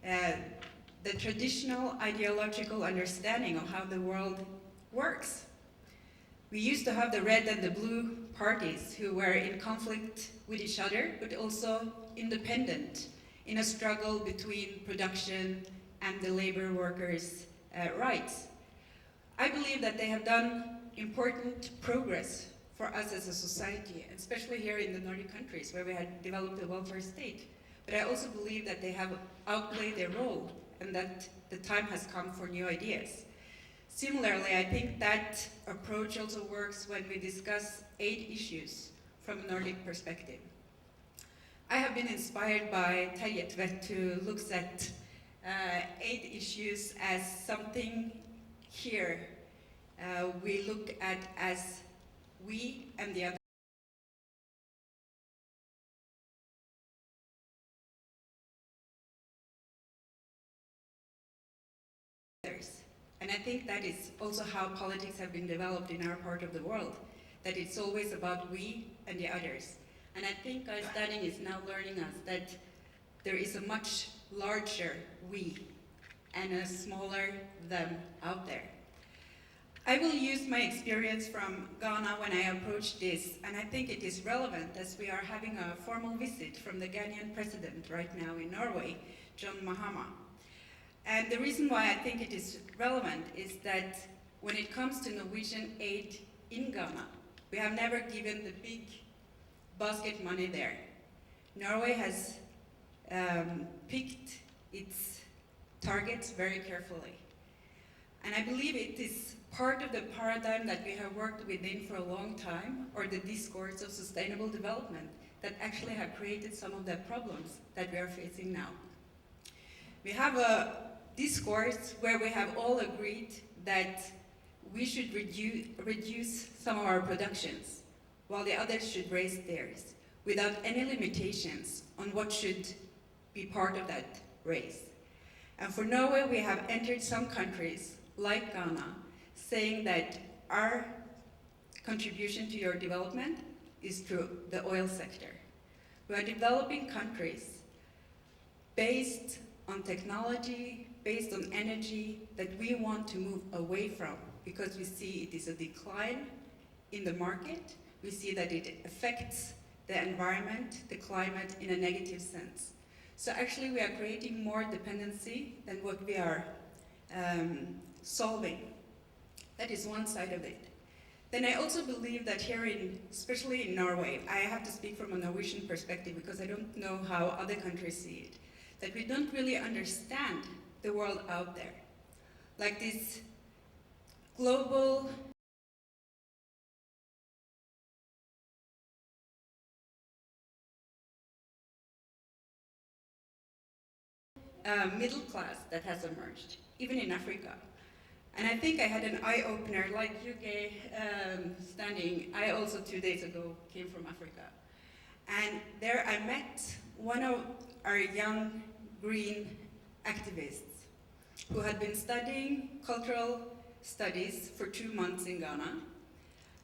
the traditional ideological understanding of how the world works. We used to have the red and the blue parties who were in conflict with each other, but also independent in a struggle between production and the labor workers' rights. I believe that they have done important progress for us as a society, especially here in the Nordic countries where we had developed a welfare state. But I also believe that they have outplayed their role and that the time has come for new ideas. Similarly, I think that approach also works when we discuss aid issues from a Nordic perspective. I have been inspired by Dette, who looks at aid issues as something here we look at as we and the others. And I think that is also how politics have been developed in our part of the world, that it's always about we and the others. And I think our studying is now learning us that there is a much larger we and a smaller them out there. I will use my experience from Ghana when I approach this, and I think it is relevant as we are having a formal visit from the Ghanaian president right now in Norway, John Mahama. And the reason why I think it is relevant is that when it comes to Norwegian aid in Ghana, we have never given the big basket money there. Norway has picked its targets very carefully. And I believe it is part of the paradigm that we have worked within for a long time, or the discourse of sustainable development, that actually have created some of the problems that we are facing now. We have a discourse where we have all agreed that we should reduce some of our productions, while the others should raise theirs, without any limitations on what should be part of that raise. And for Norway, we have entered some countries, like Ghana, saying that our contribution to your development is through the oil sector. We are developing countries based on technology, based on energy that we want to move away from, because we see it is a decline in the market. We see that it affects the environment, the climate, in a negative sense. So actually we are creating more dependency than what we are solving. That is one side of it. Then I also believe that here especially in Norway, I have to speak from a Norwegian perspective because I don't know how other countries see it, that we don't really understand the world out there. Like this global middle class that has emerged, even in Africa. And I think I had an eye-opener, like UK standing. I also 2 days ago came from Africa. And there I met one of our young green activists who had been studying cultural studies for 2 months in Ghana.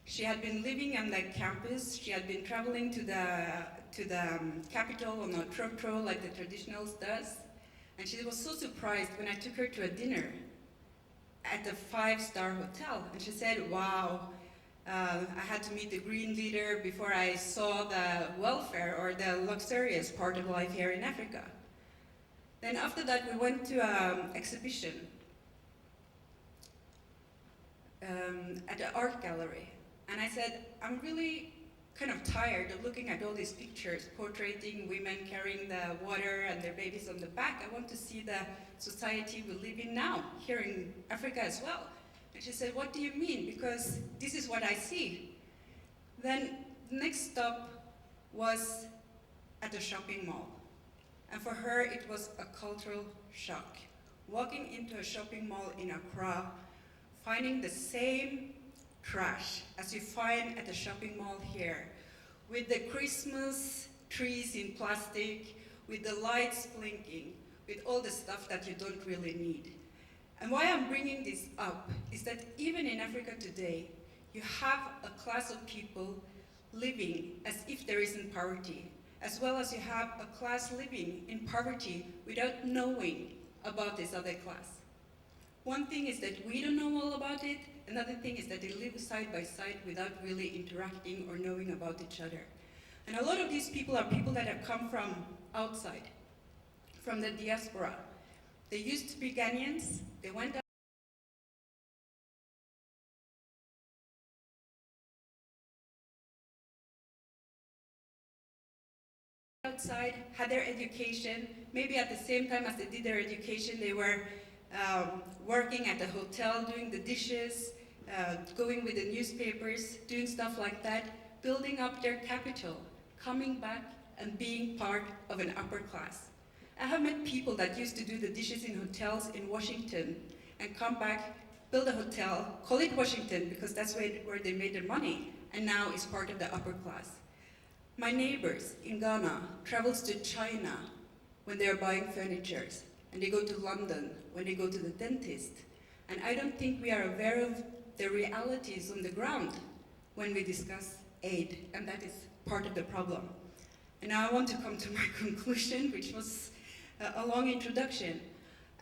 She had been living on the campus. She had been traveling to the capital on a trotro like the traditionals does. And she was so surprised when I took her to a dinner at a 5-star hotel. And she said, wow, I had to meet the green leader before I saw the welfare or the luxurious part of life here in Africa. Then after that, we went to an exhibition at the art gallery. And I said, I'm really kind of tired of looking at all these pictures portraying women carrying the water and their babies on the back. I want to see the society we live in now, here in Africa as well. And she said, what do you mean? Because this is what I see. Then the next stop was at a shopping mall. And for her, it was a cultural shock. Walking into a shopping mall in Accra, finding the same trash as you find at the shopping mall here, with the Christmas trees in plastic, with the lights blinking, with all the stuff that you don't really need. And why I'm bringing this up is that even in Africa today, you have a class of people living as if there isn't poverty. as well as you have a class living in poverty without knowing about this other class. One thing is that we don't know all about it, another thing is that they live side by side without really interacting or knowing about each other. And a lot of these people are people that have come from outside, from the diaspora. They used to be Ghanaians, they went outside, had their education, maybe at the same time as they did their education, they were working at the hotel, doing the dishes, going with the newspapers, doing stuff like that, building up their capital, coming back and being part of an upper class. I have met people that used to do the dishes in hotels in Washington and come back, build a hotel, call it Washington because that's where they made their money, and now is part of the upper class. My neighbors in Ghana travels to China when they're buying furniture, and they go to London when they go to the dentist. And I don't think we are aware of the realities on the ground when we discuss aid, and that is part of the problem. And now I want to come to my conclusion, which was a long introduction.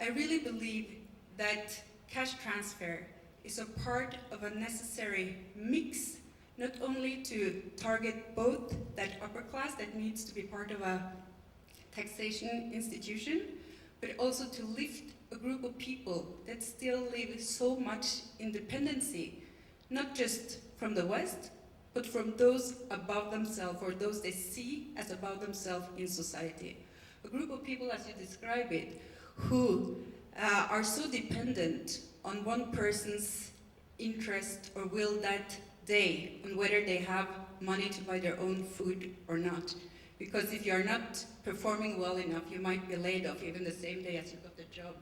I really believe that cash transfer is a part of a necessary mix, not only to target both that upper class that needs to be part of a taxation institution, but also to lift a group of people that still live so much in dependency, not just from the West, but from those above themselves, or those they see as above themselves in society. A group of people, as you describe it, who are so dependent on one person's interest or will that day, on whether they have money to buy their own food or not. Because if you are not performing well enough, you might be laid off even the same day as you got the job.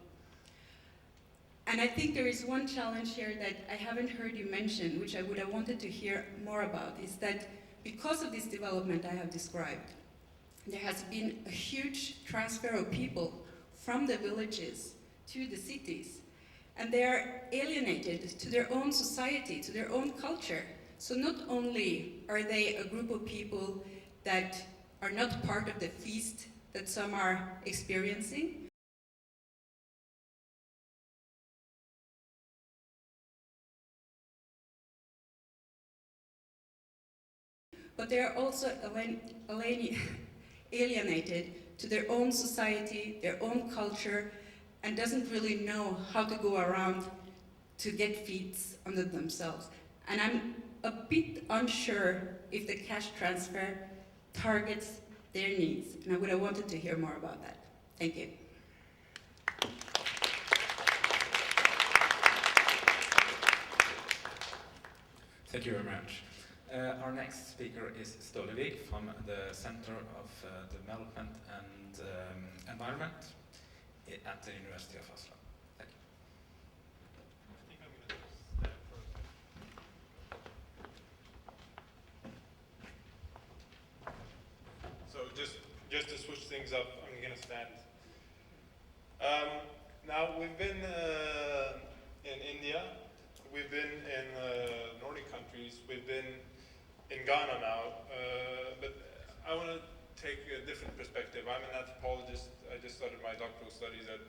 And I think there is one challenge here that I haven't heard you mention, which I would have wanted to hear more about, is that because of this development I have described, there has been a huge transfer of people from the villages to the cities, and they are alienated to their own society, to their own culture. So not only are they a group of people that are not part of the feast that some are experiencing, but they are also alienated to their own society, their own culture, and doesn't really know how to go around to get feet under themselves. And I'm a bit unsure if the cash transfer targets their needs, and I would have wanted to hear more about that. Thank you. Thank you very much. Our next speaker is Ståle Wig from the Center of Development and Environment at the University of Oslo. Thank you. I think I'm going to stand first. So just to switch things up, I'm going to stand. Now we've been in India, we've been in Nordic countries, we've been in Ghana now, but I want to take a different perspective. I'm an anthropologist. I just started my doctoral studies at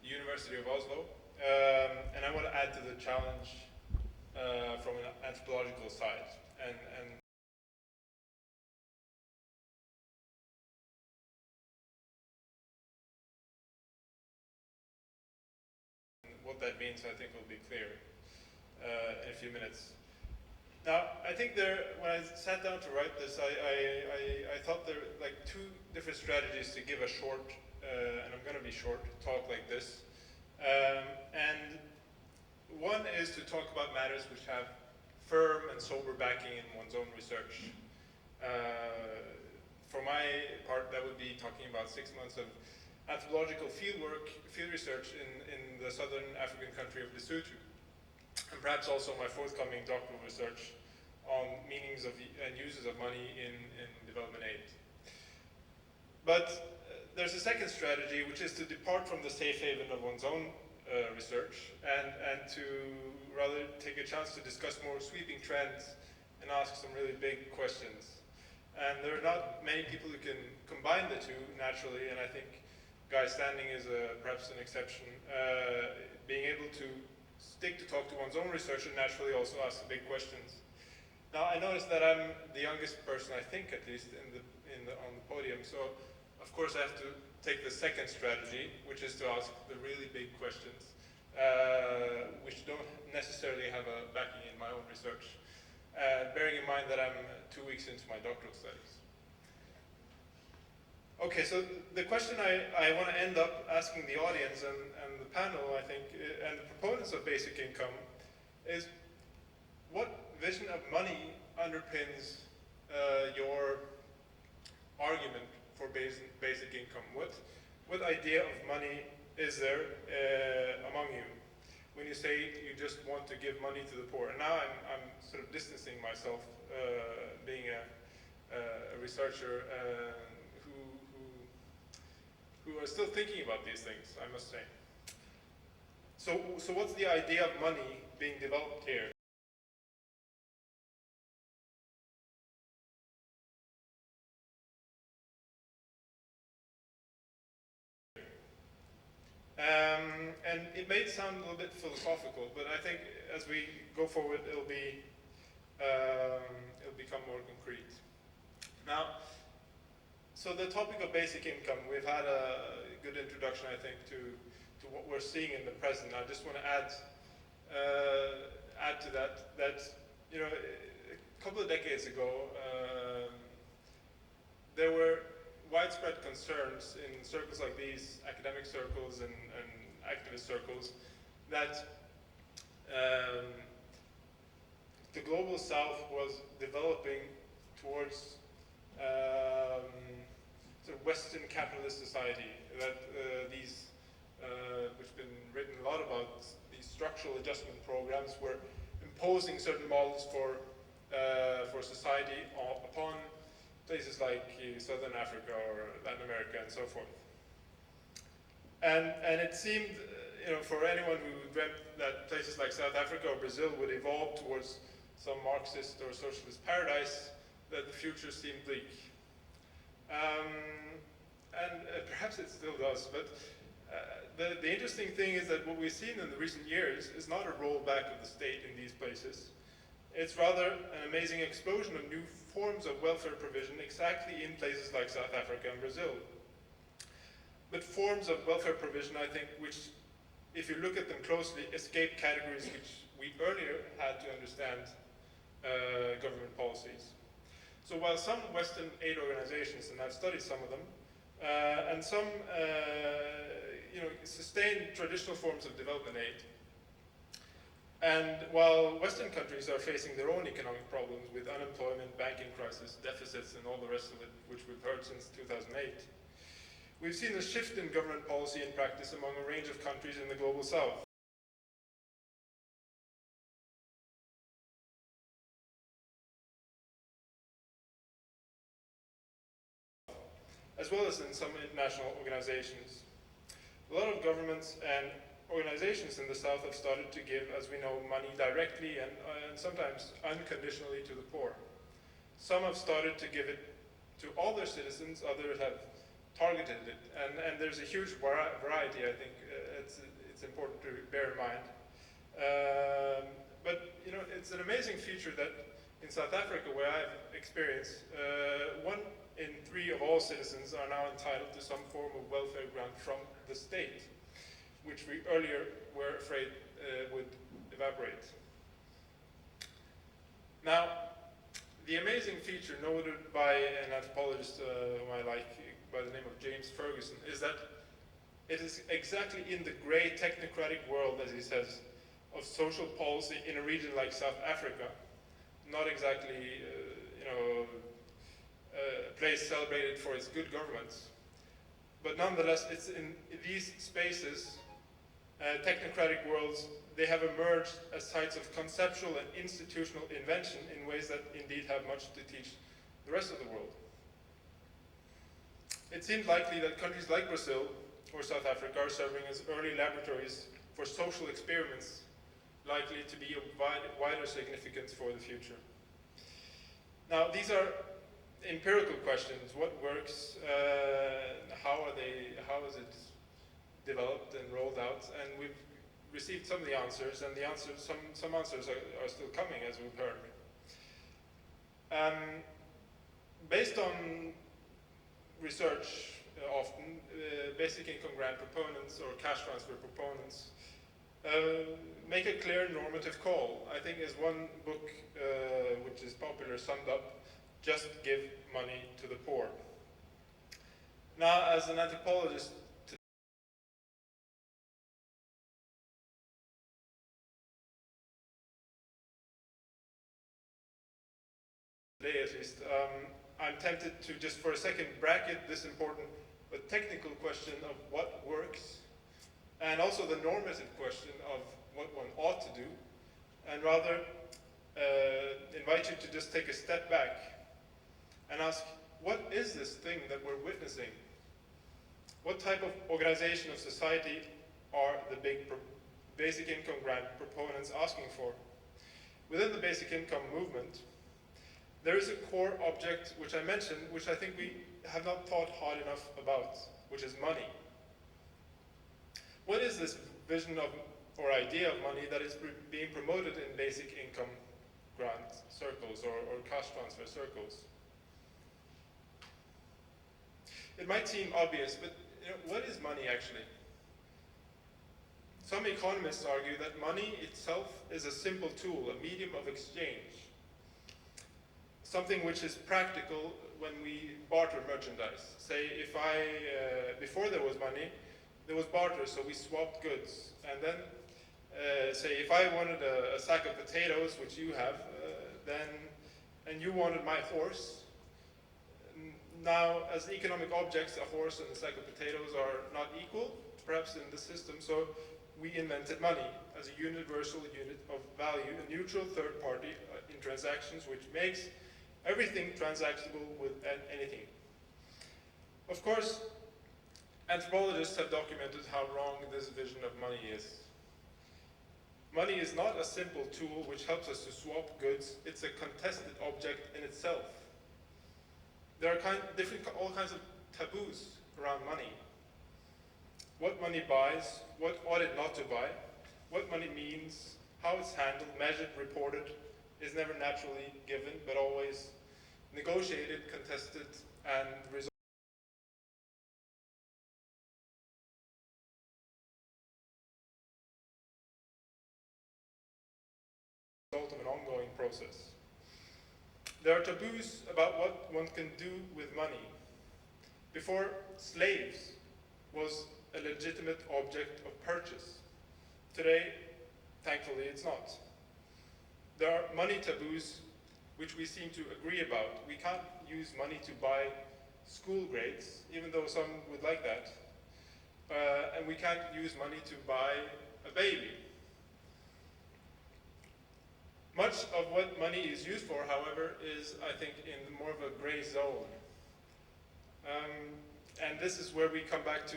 the University of Oslo, and I want to add to the challenge from an anthropological side. And what that means, I think, will be clear in a few minutes. Now, I think when I sat down to write this, I thought there were like two different strategies to give a short, and I'm going to be short, talk like this. And one is to talk about matters which have firm and sober backing in one's own research. For my part, that would be talking about 6 months of anthropological field research in the southern African country of Lesotho, and perhaps also my forthcoming doctoral research on meanings of and uses of money in development aid. But there's a second strategy, which is to depart from the safe haven of one's own research and to rather take a chance to discuss more sweeping trends and ask some really big questions. And there are not many people who can combine the two naturally, and I think guy standing is perhaps an exception. Being able to stick to talk to one's own research and naturally also ask the big questions. Now I noticed that I'm the youngest person, I think at least, on the podium, so of course I have to take the second strategy, which is to ask the really big questions, which don't necessarily have a backing in my own research, bearing in mind that I'm 2 weeks into my doctoral studies. Okay, so the question I want to end up asking the audience and the panel, I think, and the proponents of basic income is, what vision of money underpins your argument for basic income? What idea of money is there among you when you say you just want to give money to the poor? And now I'm sort of distancing myself, being a researcher who are still thinking about these things, I must say. So what's the idea of money being developed here? And it may sound a little bit philosophical, but I think as we go forward, it'll become more concrete. Now, so the topic of basic income, we've had a good introduction, I think, to what we're seeing in the present. I just want to add to that you know, a couple of decades ago, there were widespread concerns in circles like these, academic circles and activist circles, that the global south was developing towards sort of Western capitalist society, that which been written a lot about, these structural adjustment programs were imposing certain models for society upon places like Southern Africa or Latin America and so forth. And it seemed, you know, for anyone who dreamt that places like South Africa or Brazil would evolve towards some Marxist or socialist paradise, that the future seemed bleak. And perhaps it still does, but the interesting thing is that what we've seen in the recent years is not a rollback of the state in these places. It's rather an amazing explosion of new forms of welfare provision exactly in places like South Africa and Brazil. But forms of welfare provision, I think, which, if you look at them closely, escape categories which we earlier had to understand government policies. So while some Western aid organizations, and I've studied some of them, and some you know, sustain traditional forms of development aid, and while Western countries are facing their own economic problems with unemployment, banking crisis, deficits, and all the rest of it, which we've heard since 2008, we've seen a shift in government policy and practice among a range of countries in the global south. As well as in some international organizations. A lot of governments and organizations in the South have started to give, as we know, money directly and sometimes unconditionally to the poor. Some have started to give it to all their citizens, others have targeted it, and there's a huge variety, I think it's important to bear in mind. But you know, it's an amazing feature that in South Africa, where I've experienced, 1 in 3 of all citizens are now entitled to some form of welfare grant from the state, which we earlier were afraid would evaporate. Now, the amazing feature noted by an anthropologist whom I like, by the name of James Ferguson, is that it is exactly in the grey technocratic world, as he says, of social policy in a region like South Africa, not exactly you know, a place celebrated for its good governments, but nonetheless it's in these spaces, technocratic worlds, they have emerged as sites of conceptual and institutional invention in ways that indeed have much to teach the rest of the world. It seems likely that countries like Brazil or South Africa are serving as early laboratories for social experiments likely to be of wider significance for the future. Now, these are empirical questions. What works? How is it developed and rolled out? And we've received some of the answers, and the answers, some answers are still coming, as we've heard. Based on research, often basic income grant proponents or cash transfer proponents make a clear normative call. I think as one book which is popular summed up, just give money to the poor. Now, as an anthropologist today, at least, I'm tempted to just for a second bracket this important but technical question of what works, and also the normative question of what one ought to do, and rather invite you to just take a step back and ask, what is this thing that we're witnessing? What type of organization of society are the basic income grant proponents asking for? Within the basic income movement, there is a core object which I mentioned, which I think we have not thought hard enough about, which is money. What is this vision of, or idea of money that is being promoted in basic income grant circles or cash transfer circles? It might seem obvious, but what is money actually? Some economists argue that money itself is a simple tool, a medium of exchange. Something which is practical when we barter merchandise. Say, if before there was money, there was barter, so we swapped goods. And then, say, if I wanted a sack of potatoes, which you have, and you wanted my horse, now, as economic objects, a horse and a sack of potatoes are not equal, perhaps in the system, so we invented money as a universal unit of value, a neutral third party in transactions, which makes everything transactable with anything. Of course, anthropologists have documented how wrong this vision of money is. Money is not a simple tool which helps us to swap goods, it's a contested object in itself. There are all kinds of taboos around money. What money buys, what ought it not to buy, what money means, how it's handled, measured, reported, is never naturally given, but always negotiated, contested, and result of an ongoing process. There are taboos about what one can do with money. Before, slaves was a legitimate object of purchase. Today, thankfully, it's not. There are money taboos which we seem to agree about. We can't use money to buy school grades, even though some would like that. And we can't use money to buy a baby. Much of what money is used for, however, is, I think, in more of a gray zone. And this is where we come back to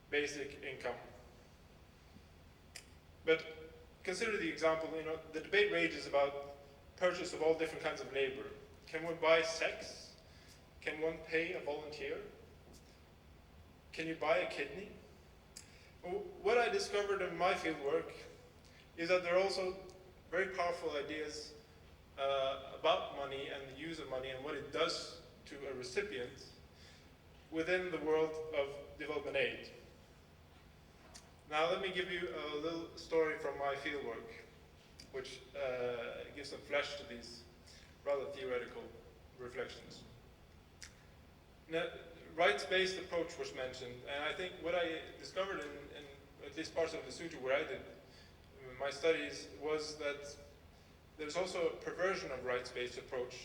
basic income. But consider the example, the debate rages about purchase of all different kinds of labor. Can one buy sex? Can one pay a volunteer? Can you buy a kidney? Well, what I discovered in my field work is that there are also very powerful ideas about money and the use of money and what it does to a recipient within the world of development aid. Now let me give you a little story from my fieldwork, which gives some flesh to these rather theoretical reflections. Now, rights-based approach was mentioned, and I think what I discovered in at least parts of Lesotho where I did my studies was that there's also a perversion of rights-based approach,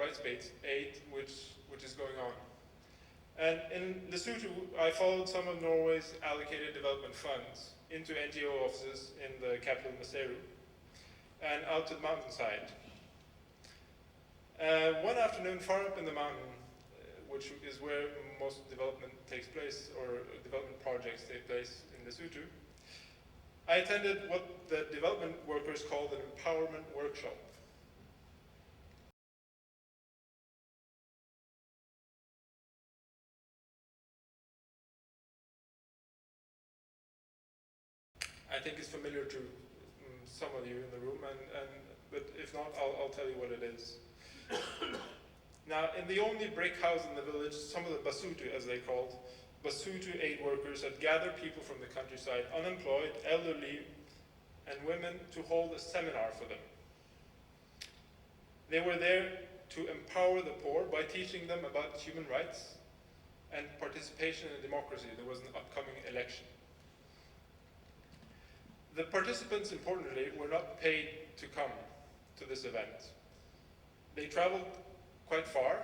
rights-based aid, which is going on. And in Lesotho, I followed some of Norway's allocated development funds into NGO offices in the capital Maseru and out to the mountainside. One afternoon, far up in the mountain, which is where most development takes place, or development projects take place in Lesotho, I attended what the development workers called an empowerment workshop. I think is familiar to some of you in the room, but if not, I'll tell you what it is. Now, in the only brick house in the village, some of the Basutu, as they called, Basutu aid workers had gathered people from the countryside, unemployed, elderly, and women, to hold a seminar for them. They were there to empower the poor by teaching them about human rights and participation in democracy. There was an upcoming election. The participants, importantly, were not paid to come to this event. They traveled quite far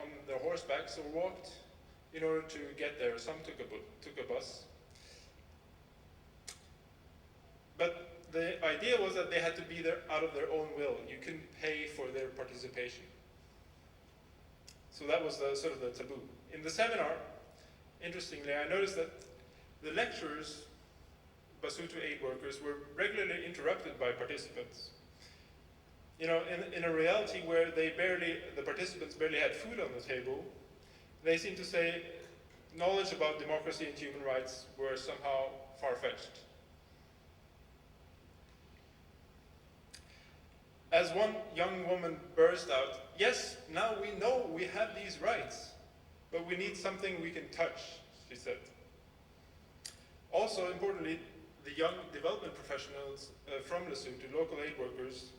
on their horsebacks or walked in order to get there. Some took a bus. But the idea was that they had to be there out of their own will. You couldn't pay for their participation. So that was sort of the taboo. In the seminar, interestingly, I noticed that the lecturers, Basutu aid workers, were regularly interrupted by participants. You know, in a reality where the participants barely had food on the table, they seemed to say knowledge about democracy and human rights were somehow far-fetched. As one young woman burst out, "Yes, now we know we have these rights, but we need something we can touch," she said. Also, importantly, the young development professionals from Lesotho, local aid workers,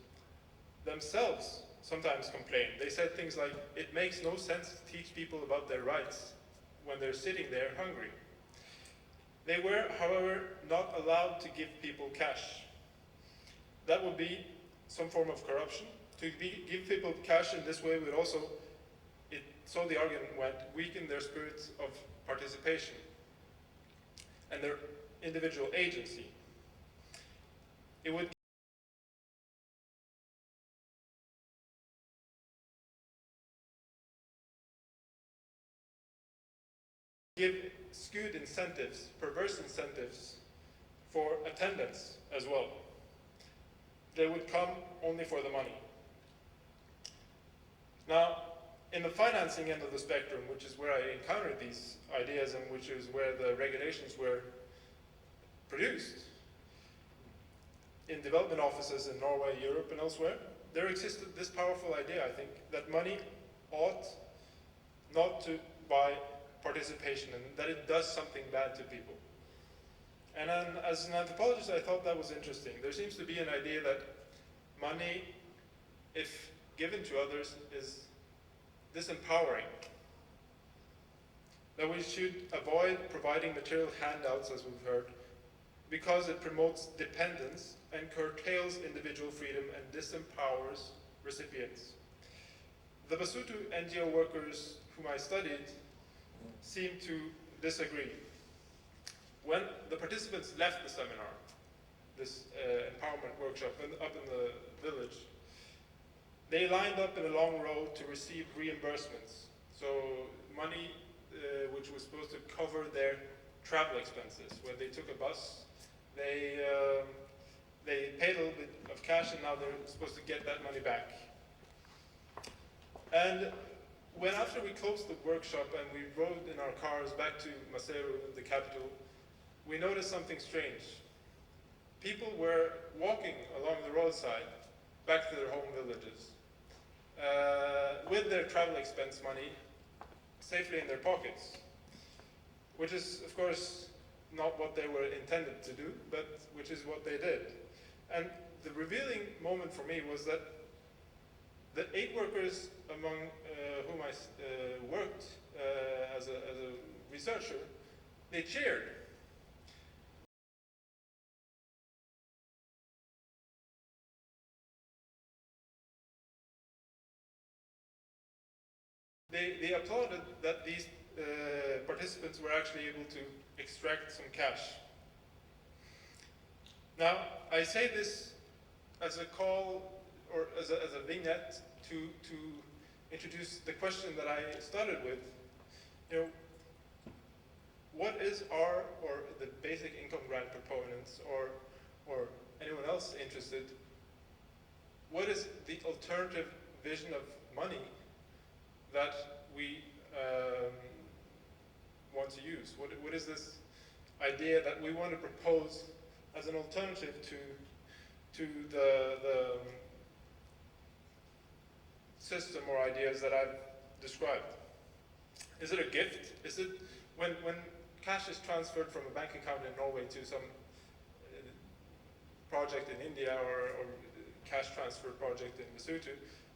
themselves sometimes complained. They said things like, "It makes no sense to teach people about their rights when they're sitting there hungry." They were, however, not allowed to give people cash. That would be some form of corruption. To give people cash in this way would also, so the argument went, weaken their spirits of participation and their individual agency. It would give skewed incentives, perverse incentives for attendance as well. They would come only for the money. Now, in the financing end of the spectrum, which is where I encountered these ideas and which is where the regulations were produced, in development offices in Norway, Europe, and elsewhere, there existed this powerful idea, I think, that money ought not to buy participation and that it does something bad to people. And then, as an anthropologist, I thought that was interesting. There seems to be an idea that money, if given to others, is disempowering. That we should avoid providing material handouts, as we've heard, because it promotes dependence and curtails individual freedom and disempowers recipients. The Basutu NGO workers whom I studied seem to disagree. When the participants left the seminar, this empowerment workshop up in the village, they lined up in a long row to receive reimbursements. So money which was supposed to cover their travel expenses. When they took a bus, they paid a little bit of cash and now they're supposed to get that money back. And when after we closed the workshop and we rode in our cars back to Maseru, the capital, we noticed something strange. People were walking along the roadside back to their home villages with their travel expense money safely in their pockets, which is, of course, not what they were intended to do, but which is what they did. And the revealing moment for me was that the aid workers among whom I worked as a researcher, they cheered. They applauded that these participants were actually able to extract some cash. Now, I say this as a call or as a vignette to introduce the question that I started with. You know, what is our, or the basic income grant proponents, or anyone else interested, what is the alternative vision of money that we want to use? What is this idea that we want to propose as an alternative to the system or ideas that I've described. Is it a gift? Is it when cash is transferred from a bank account in Norway to some project in India or cash transfer project in Lesotho,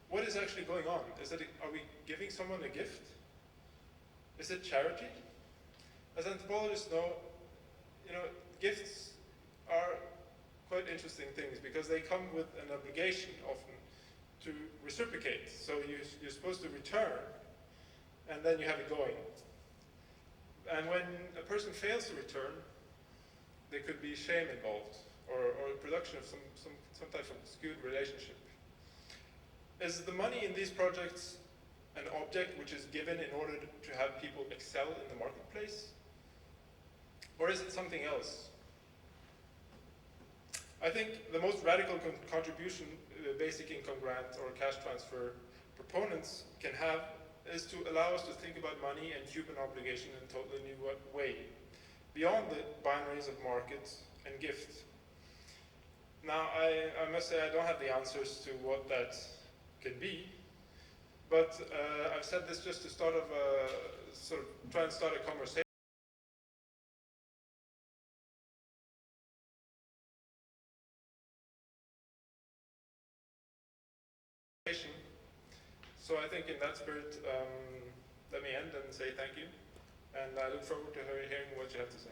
what is actually going on? Are we giving someone a gift? Is it charity? As anthropologists know, gifts are quite interesting things because they come with an obligation often to reciprocate. So you're supposed to return, and then you have it going. And when a person fails to return, there could be shame involved, or production of some type of skewed relationship. Is the money in these projects an object which is given in order to have people excel in the marketplace? Or is it something else? I think the most radical contribution basic income grant or cash transfer proponents can have is to allow us to think about money and human obligation in a totally new way, beyond the binaries of market and gift. Now, I must say I don't have the answers to what that can be, but I've said this just to start try and start a conversation. So I think in that spirit, let me end and say thank you, and I look forward to hearing what you have to say.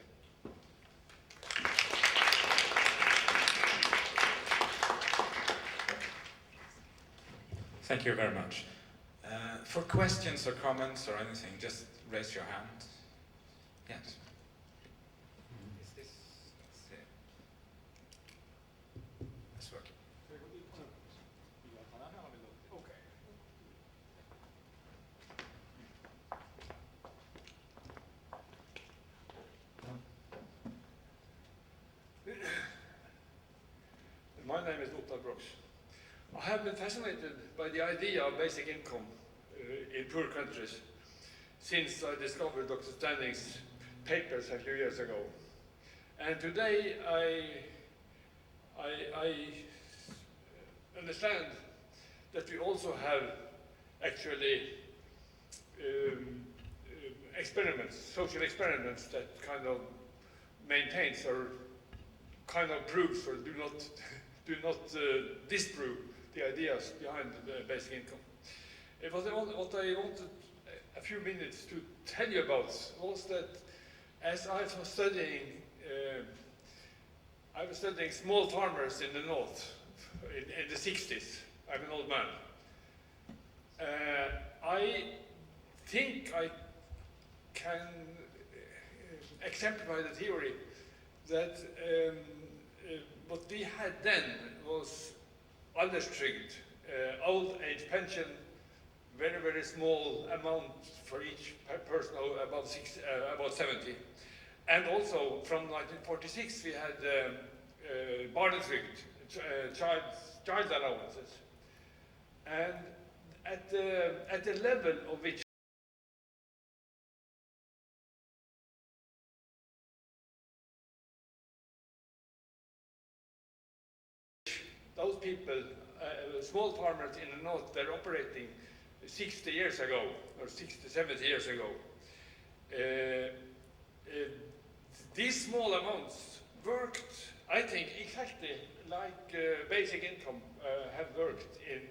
Thank you very much. For questions or comments or anything, just raise your hand. Yes. Is this? Let's see. It's working. Okay. My name is Oktober. I have been fascinated by the idea of basic income in poor countries since I discovered Dr. Stanning's papers a few years ago. And today I understand that we also have actually experiments, social experiments that kind of maintains or kind of proves or do not disprove the ideas behind the basic income. What I wanted a few minutes to tell you about was that as I was studying small farmers in the north in the 60s. I'm an old man. I think I can exemplify the theory that what we had then was alderstrygd, old age pension, very, very small amount for each person above 70. And also from 1946 we had barnetrygd, child allowances. And at the level of which those people, small farmers in the north, were operating 60 years ago, or 60, 70 years ago. These small amounts worked, I think, exactly like basic income have worked in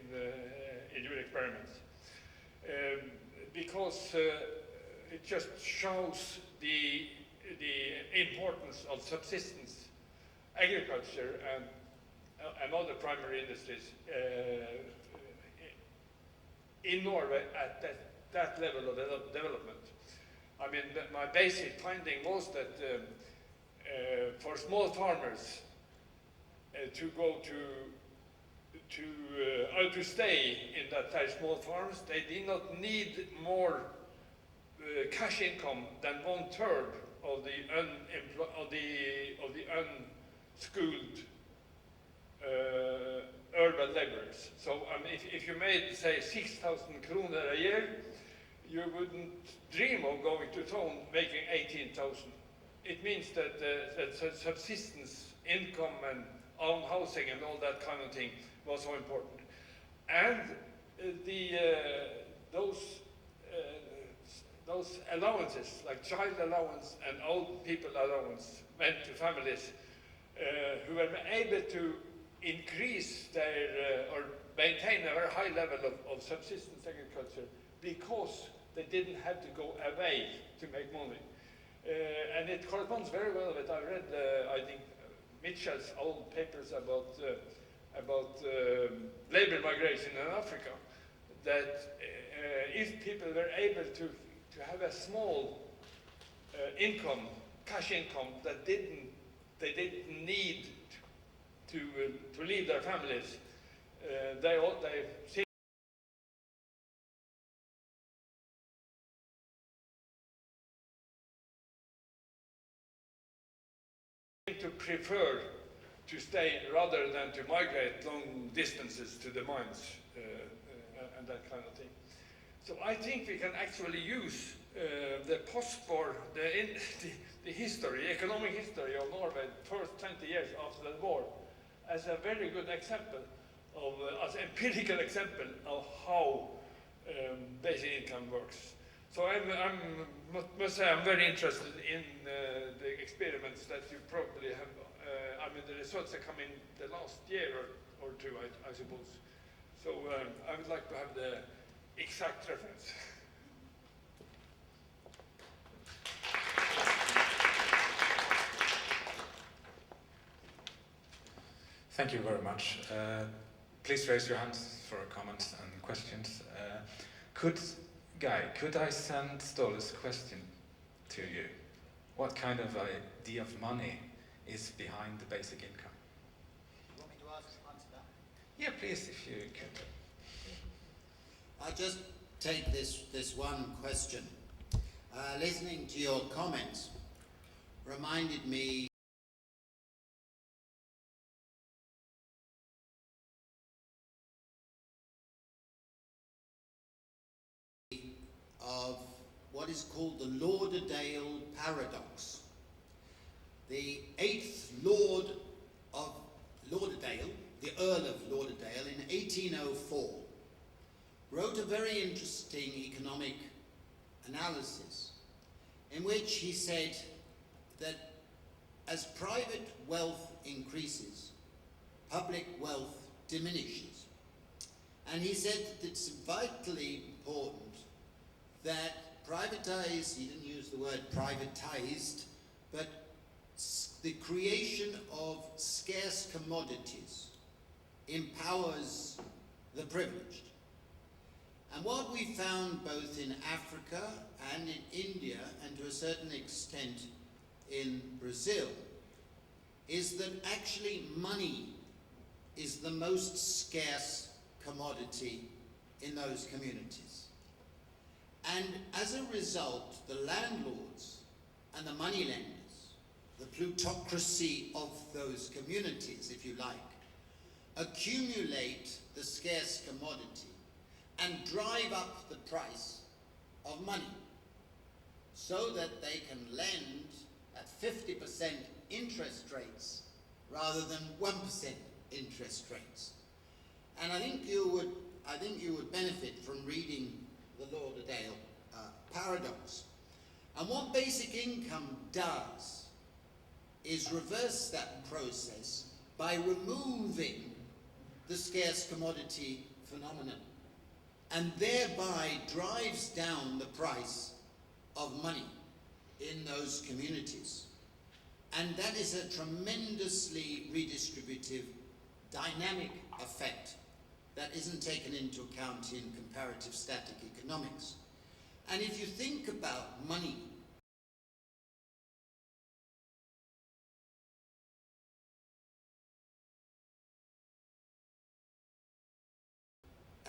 your experiments. Because it just shows the importance of subsistence agriculture and other primary industries in Norway at that level of development. I mean, my basic finding was that for small farmers to go to stay in that very small farms, they did not need more cash income than 1/3 of the unschooled urban laborers. So if you made, say, 6,000 kroner a year, you wouldn't dream of going to town making 18,000 it means that that subsistence income and own housing and all that kind of thing was so important. And those allowances, like child allowance and old people allowance, went to families who were able to increase their or maintain a very high level of subsistence agriculture because they didn't have to go away to make money. And it corresponds very well with, I read, I think, Mitchell's old papers about labor migration in Africa, that if people were able to have a small income, cash income, that they didn't need to leave their families, they seem to prefer to stay rather than to migrate long distances to the mines and that kind of thing. So I think we can actually use the post-war, the history, economic history of Norway, first 20 years after the war, as a very good example of, as an empirical example of how basic income works. So I must say I'm very interested in the experiments that you probably have. I mean, the results that come in the last year or two, I suppose. So I would like to have the exact reference. Thank you very much. Please raise your hands for comments and questions. Could I send Ståle's question to you? What kind of idea of money is behind the basic income? You want me to answer that? Yeah, please, if you could. I just take this one question. Listening to your comments reminded me of what is called the Lauderdale paradox. The 8th Lord of Lauderdale, the Earl of Lauderdale, in 1804, wrote a very interesting economic analysis in which he said that as private wealth increases, public wealth diminishes. And he said that it's vitally important that privatized, he didn't use the word privatized, but the creation of scarce commodities empowers the privileged. And what we found both in Africa and in India, and to a certain extent in Brazil, is that actually money is the most scarce commodity in those communities. And as a result, the landlords and the moneylenders, the plutocracy of those communities, if you like, accumulate the scarce commodity and drive up the price of money so that they can lend at 50% interest rates rather than 1% interest rates. And I think you would benefit from reading the Lauderdale paradox. And what basic income does is reverse that process by removing the scarce commodity phenomenon, and thereby drives down the price of money in those communities. And that is a tremendously redistributive, dynamic effect that isn't taken into account in comparative static economics. And if you think about money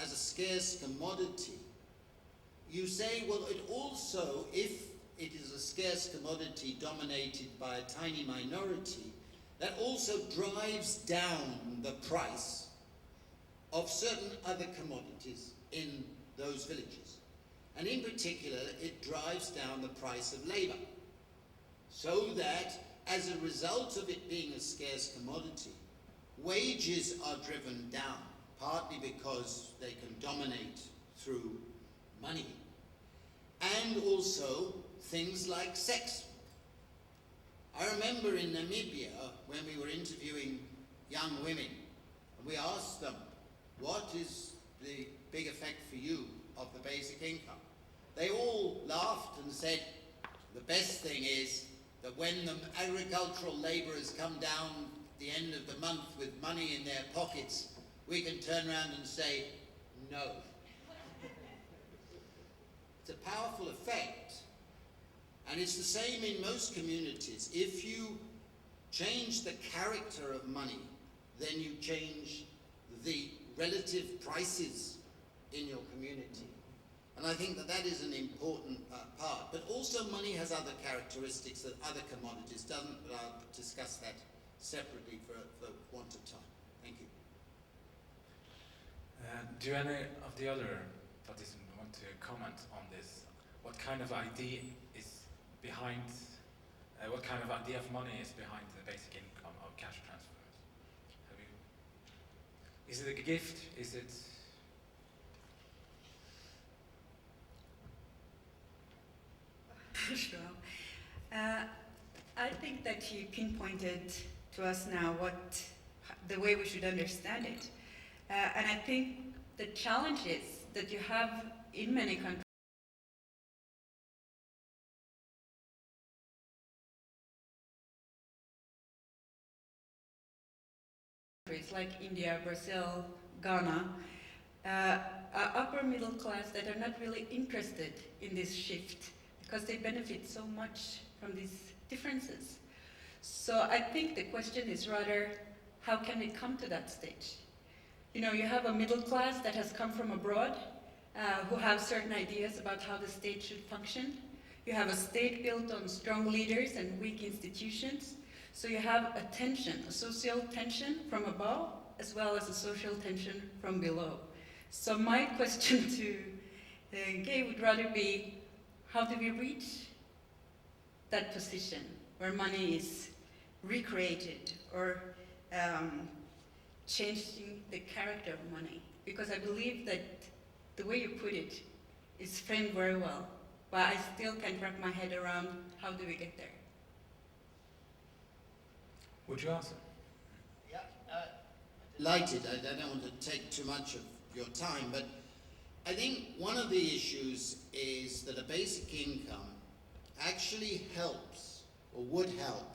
as a scarce commodity, you say, well, it also, if it is a scarce commodity dominated by a tiny minority, that also drives down the price of certain other commodities in those villages. And in particular, it drives down the price of labor. so that as a result of it being a scarce commodity, wages are driven down, partly because they can dominate through money, and also things like sex. I remember in Namibia when we were interviewing young women, and we asked them, what is the big effect for you of the basic income? They all laughed and said, the best thing is that when the agricultural labourers come down at the end of the month with money in their pockets, we can turn around and say, no. It's a powerful effect. And it's the same in most communities. If you change the character of money, then you change the relative prices in your community. And I think that that is an important part. But also money has other characteristics that other commodities doesn't, but I'll discuss that separately for want of time. Thank you. Do any of the other participants want to comment on this? What kind of idea is behind, what kind of idea of money is behind the basic income of cash transfers? Have you, is it a gift? Is it? Sure. I think that you pinpointed to us now the way we should understand it. And I think the challenges that you have in many countries like India, Brazil, Ghana, are upper middle class that are not really interested in this shift because they benefit so much from these differences. So I think the question is rather, how can we come to that stage? You know, you have a middle class that has come from abroad, who have certain ideas about how the state should function. You have a state built on strong leaders and weak institutions. So you have a tension, a social tension from above, as well as a social tension from below. So my question to Gay would rather be, how do we reach that position where money is recreated or changing the character of money? Because I believe that the way you put it is framed very well, but I still can't wrap my head around how do we get there. Would you answer? Yeah, delighted. I don't want to take too much of your time, but I think one of the issues is that a basic income actually helps, or would help,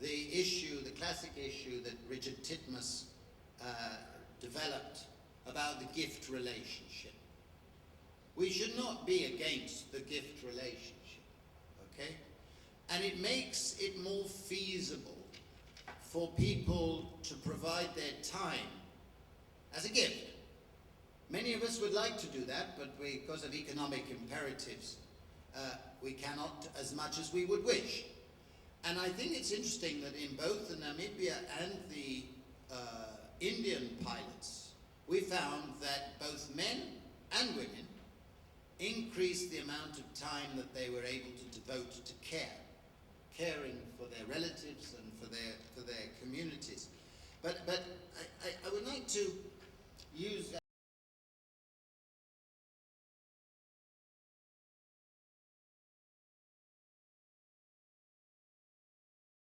the issue, the classic issue that Richard Titmuss developed about the gift relationship. We should not be against the gift relationship, okay? And it makes it more feasible for people to provide their time as a gift. Many of us would like to do that, but because of economic imperatives, we cannot as much as we would wish. And I think it's interesting that in both the Namibia and the Indian pilots, we found that both men and women increased the amount of time that they were able to devote to caring for their relatives and for their communities. But I would like to use that.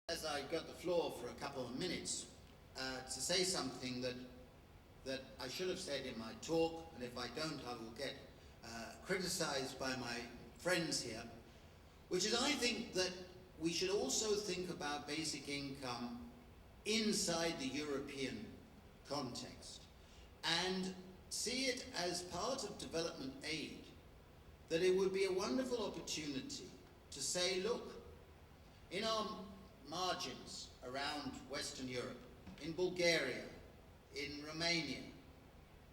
As I got the floor for a couple of minutes, to say something that I should have said in my talk, and if I don't, I will get criticized by my friends here, which is I think that we should also think about basic income inside the European context and see it as part of development aid, that it would be a wonderful opportunity to say, look, in our margins around Western Europe, in Bulgaria, in Romania,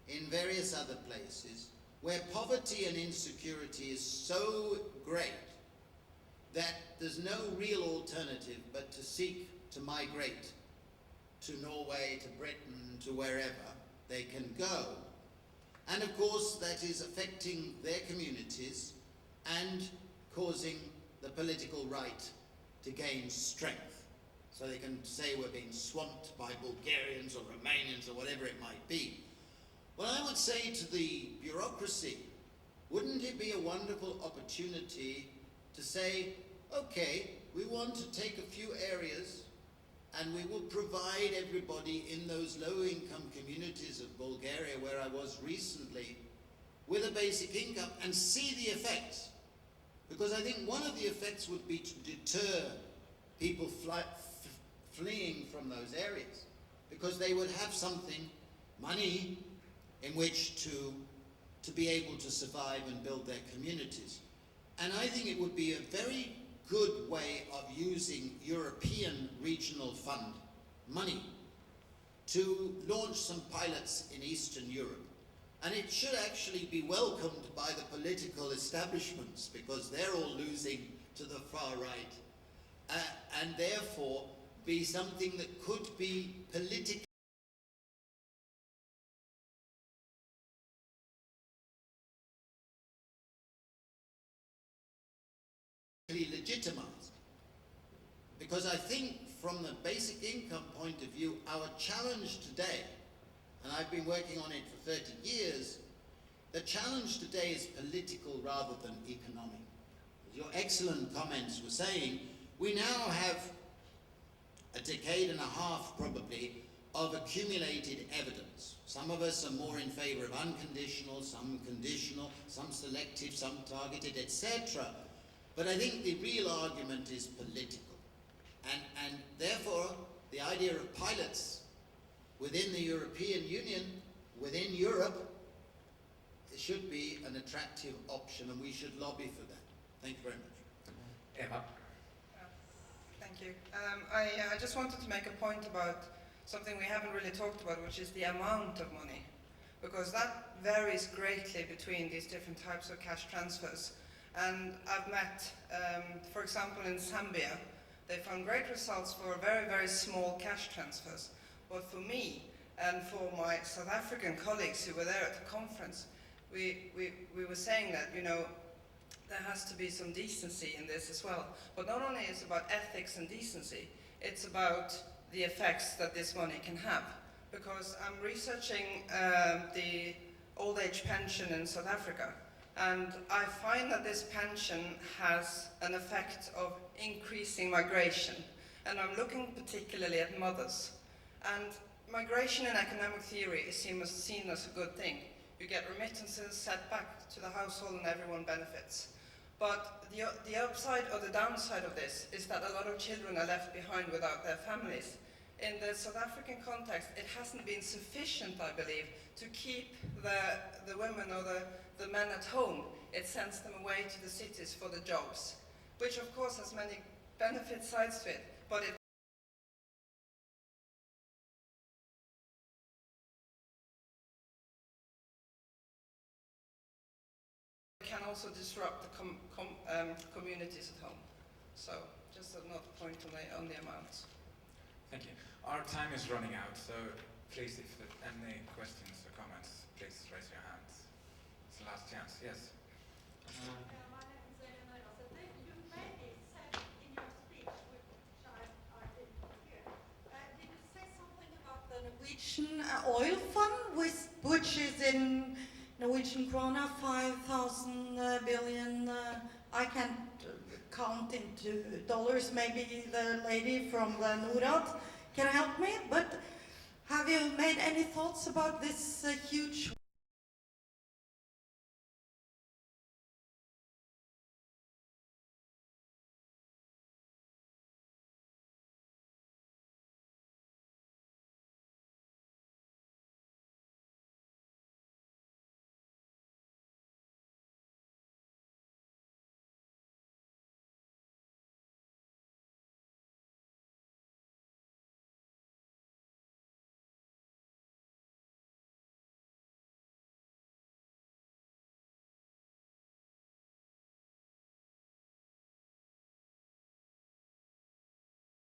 in various other places, where poverty and insecurity is so great that there's no real alternative but to seek to migrate to Norway, to Britain, to wherever they can go. And of course that is affecting their communities and causing the political right to gain strength. So they can say we're being swamped by Bulgarians or Romanians or whatever it might be. Well, I would say to the bureaucracy, wouldn't it be a wonderful opportunity to say, okay, we want to take a few areas and we will provide everybody in those low-income communities of Bulgaria, where I was recently, with a basic income and see the effects. Because I think one of the effects would be to deter people fleeing from those areas, because they would have something, money, in which to be able to survive and build their communities. And I think it would be a very good way of using European Regional Fund money to launch some pilots in Eastern Europe. And it should actually be welcomed by the political establishments, because they're all losing to the far right, and therefore be something that could be politically legitimized. Because I think from the basic income point of view, our challenge today, and I've been working on it for 30 years, the challenge today is political rather than economic. As your excellent comments were saying, we now have a decade and a half probably of accumulated evidence. Some of us are more in favor of unconditional, some conditional, some selective, some targeted, etc. But I think the real argument is political. And therefore, the idea of pilots within the European Union, within Europe, it should be an attractive option, and we should lobby for that. Thank you very much. Eva. Thank you. I just wanted to make a point about something we haven't really talked about, which is the amount of money, because that varies greatly between these different types of cash transfers. And I've met, for example, in Zambia, they found great results for very, very small cash transfers. But for me and for my South African colleagues who were there at the conference, we were saying that, you know, there has to be some decency in this as well. But not only is it about ethics and decency, it's about the effects that this money can have. Because I'm researching the old age pension in South Africa, and I find that this pension has an effect of increasing migration. And I'm looking particularly at mothers. And migration in economic theory is seen as a good thing. You get remittances sent back to the household and everyone benefits. But the upside or the downside of this is that a lot of children are left behind without their families. In the South African context, it hasn't been sufficient, I believe, to keep the women or the men at home. It sends them away to the cities for the jobs, which of course has many benefit sides to it, but it can also disrupt the communities at home. So just another point on the amounts. Thank you. Our time is running out, so please, if there are any questions or comments, please raise your hands. It's the last chance. Yes. My name is Eva Kløve. You maybe said in your speech, which I didn't hear, did you say something about the Norwegian oil fund, which is in Norwegian krona 5,000 billion? I can't count into dollars. Maybe the lady from the NORAD can help me. But have you made any thoughts about this huge